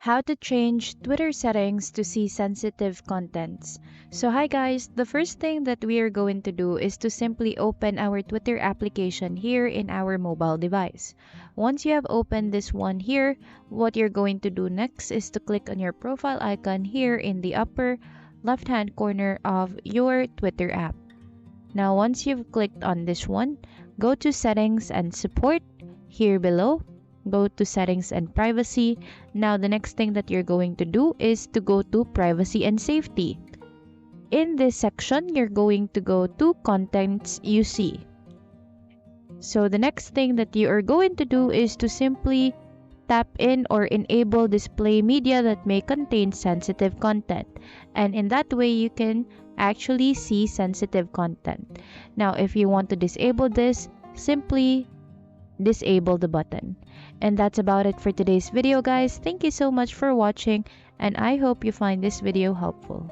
How to change Twitter settings to see sensitive contents. So hi guys, the first thing that we are going to do is to simply open our Twitter application here in our mobile device. Once you have opened this one here, what you're going to do next is to click on your profile icon here in the upper left hand corner of your Twitter app. Now once you've clicked on this one, go to settings and support here below. Go to settings and privacy. Now the next thing that you're going to do is to go to privacy and safety. In this section, you're going to go to contents you see. So the next thing that you are going to do is to simply tap in or enable display media that may contain sensitive content. And in that way, you can actually see sensitive content. Now, if you want to disable this, simply disable the button. And that's about it for today's video, guys. Thank you so much for watching, and I hope you find this video helpful.